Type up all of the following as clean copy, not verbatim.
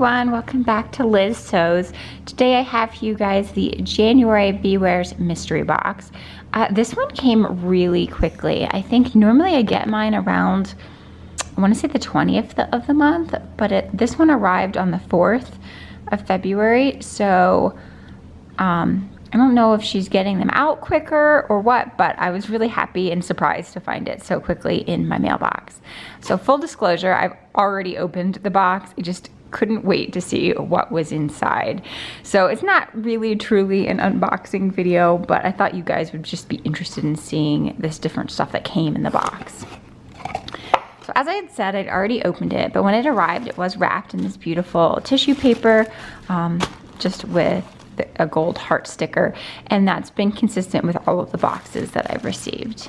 everyone, welcome back to Liz Sews. Today I have for you guys the January Bewares mystery box. This one came really quickly. I think normally I get mine around, I want to say the 20th of the month, but this one arrived on the 4th of February, so I don't know if she's getting them out quicker or what, but I was really happy and surprised to find it so quickly in my mailbox. So full disclosure, I've already opened the box. I just couldn't wait to see what was inside. So it's not really truly an unboxing video, but I thought you guys would just be interested in seeing this different stuff that came in the box. So as I had said, I'd already opened it, but when it arrived, it was wrapped in this beautiful tissue paper, just with a gold heart sticker, and that's been consistent with all of the boxes that I've received.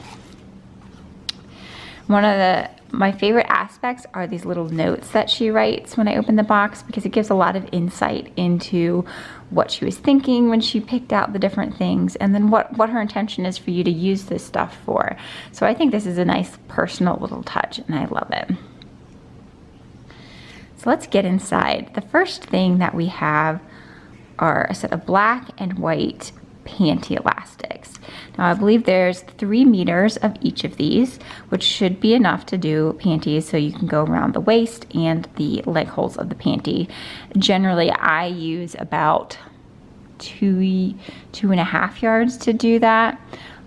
One of my favorite aspects are these little notes that she writes when I open the box, because it gives a lot of insight into what she was thinking when she picked out the different things, and then what her intention is for you to use this stuff for. So I think this is a nice personal little touch, and I love it. So let's get inside. The first thing that we have are a set of black and white panty elastics. Now I believe there's 3 meters of each of these, which should be enough to do panties, so you can go around the waist and the leg holes of the panty. Generally I use about 2.5 yards to do that,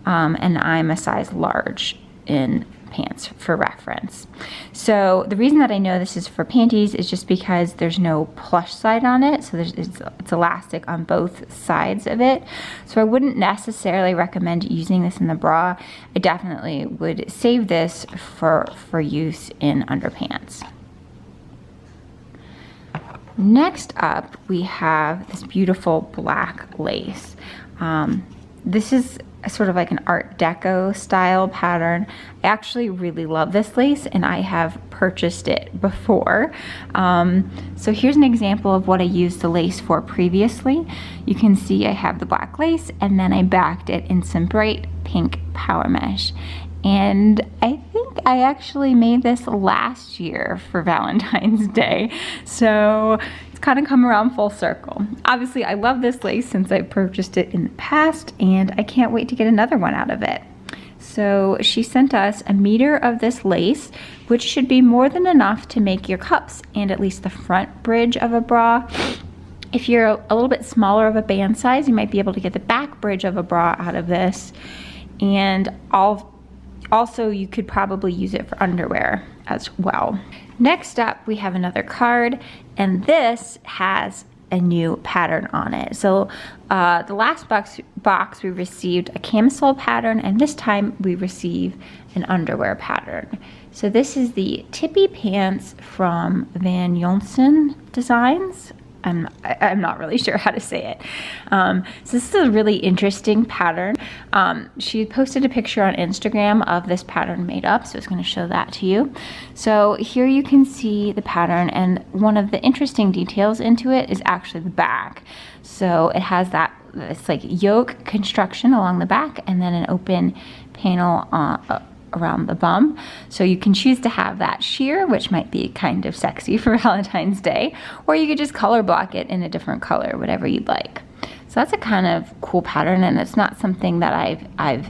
and I'm a size large in pants for reference. So the reason that I know this is for panties is just because there's no plush side on it, so it's elastic on both sides of it. So I wouldn't necessarily recommend using this in the bra. I definitely would save this for use in underpants. Next up, we have this beautiful black lace. This is sort of like an Art Deco style pattern. I actually really love this lace, and I have purchased it before. So here's an example of what I used the lace for previously. You can see I have the black lace, and then I backed it in some bright pink power mesh. And I think I actually made this last year for Valentine's Day. So it's kind of come around full circle. Obviously, I love this lace since I purchased it in the past, and I can't wait to get another one out of it. So she sent us 1 meter of this lace, which should be more than enough to make your cups and at least the front bridge of a bra. If you're a little bit smaller of a band size, you might be able to get the back bridge of a bra out of this. And also, you could probably use it for underwear as well. Next up, we have another card, and this has a new pattern on it. So the last box we received a camisole pattern, and this time we receive an underwear pattern. So this is the Tippy Pants from Yonson Designs. I'm not really sure how to say it. So this is a really interesting pattern. She posted a picture on Instagram of this pattern made up, so I was going to show that to you. So here you can see the pattern, and one of the interesting details into it is actually the back. So it has this like yoke construction along the back, and then an open panel around the bum. So you can choose to have that sheer, which might be kind of sexy for Valentine's Day, or you could just color block it in a different color, whatever you'd like. So that's a kind of cool pattern, and it's not something that I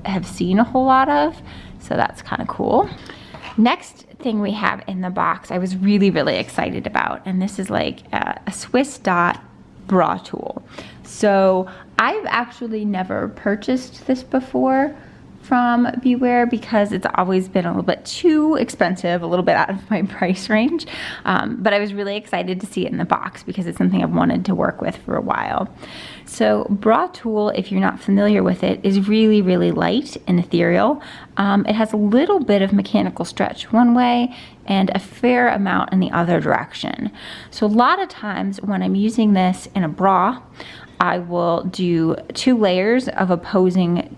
have seen a whole lot of, so that's kind of cool. Next thing we have in the box I was really excited about, and this is like a Swiss dot bra tool. So I've actually never purchased this before from Beware because it's always been a little bit too expensive, a little bit out of my price range. But I was really excited to see it in the box because it's something I've wanted to work with for a while. So bra tool, if you're not familiar with it, is really light and ethereal. It has a little bit of mechanical stretch one way and a fair amount in the other direction. So a lot of times when I'm using this in a bra, I will do 2 layers of opposing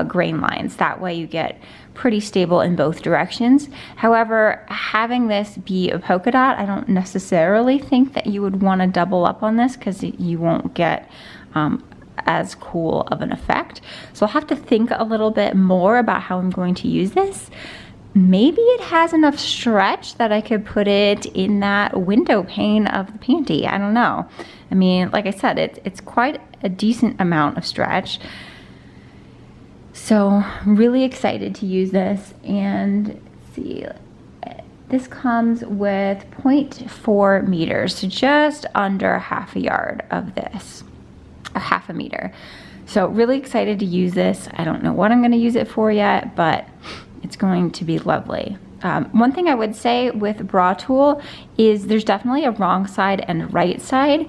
grain lines. That way you get pretty stable in both directions. However, having this be a polka dot, I don't necessarily think that you would want to double up on this because you won't get as cool of an effect. So I'll have to think a little bit more about how I'm going to use this. maybe it has enough stretch that I could put it in that window pane of the panty. I don't know. I mean, like I said, it's quite a decent amount of stretch. So really excited to use this. And let's see, this comes with 0.4 meters, so just under half a yard of this, a half a meter. So really excited to use this. I don't know what I'm going to use it for yet, but it's going to be lovely. One thing I would say with bra tulle is there's definitely a wrong side and a right side.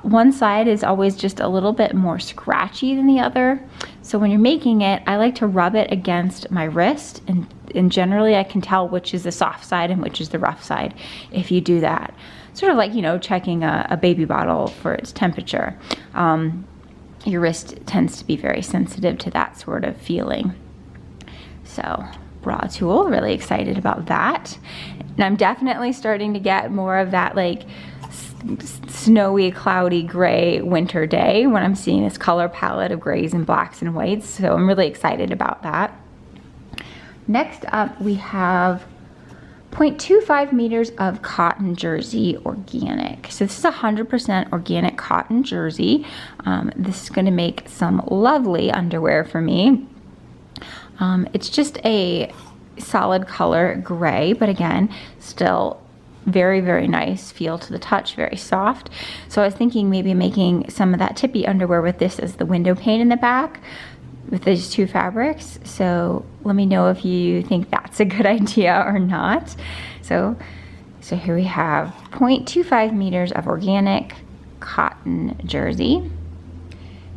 One side is always just a little bit more scratchy than the other. So when you're making it, I like to rub it against my wrist, and generally I can tell which is the soft side and which is the rough side if you do that. Sort of like, you know, checking a baby bottle for its temperature. Your wrist tends to be very sensitive to that sort of feeling. So bra tulle, really excited about that. And I'm definitely starting to get more of that like snowy, cloudy, gray winter day when I'm seeing this color palette of grays and blacks and whites. So I'm really excited about that. Next up, we have 0.25 meters of cotton jersey organic. So this is 100% organic cotton jersey. This is going to make some lovely underwear for me. It's just a solid color gray, but again, still very, very nice feel to the touch, very soft. So I was thinking maybe making some of that tippy underwear with this as the window pane in the back with these two fabrics. So let me know if you think that's a good idea or not. So here we have 0.25 meters of organic cotton jersey.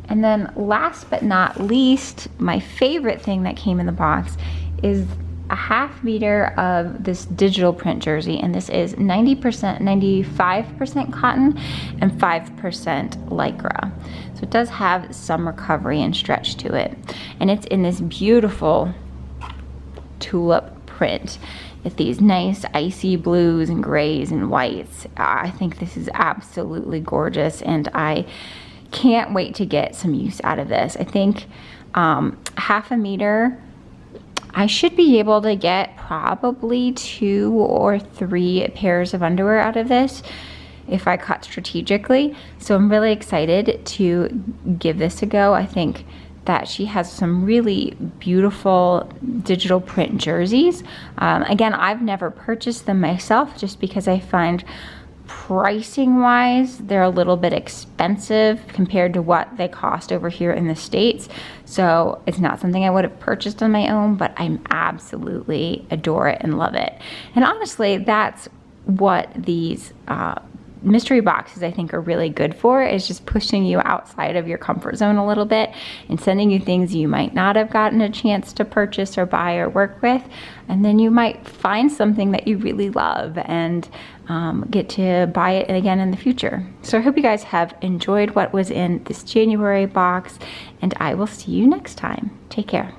And then last but not least, my favorite thing that came in the box is a half meter of this digital print jersey, and this is 95% cotton and 5% lycra. So it does have some recovery and stretch to it. And it's in this beautiful tulip print with these nice icy blues and grays and whites. I think this is absolutely gorgeous, and I can't wait to get some use out of this. I think half a meter, I should be able to get probably 2 or 3 pairs of underwear out of this if I cut strategically. So I'm really excited to give this a go. I think that she has some really beautiful digital print jerseys. Again, I've never purchased them myself just because I find pricing wise they're a little bit expensive compared to what they cost over here in the States. So it's not something I would have purchased on my own, but I absolutely adore it and love it. And honestly, that's what these mystery boxes I think are really good for, is just pushing you outside of your comfort zone a little bit and sending you things you might not have gotten a chance to purchase or buy or work with, and then you might find something that you really love and get to buy it again in the future. So I hope you guys have enjoyed what was in this January box, and I will see you next time. Take care.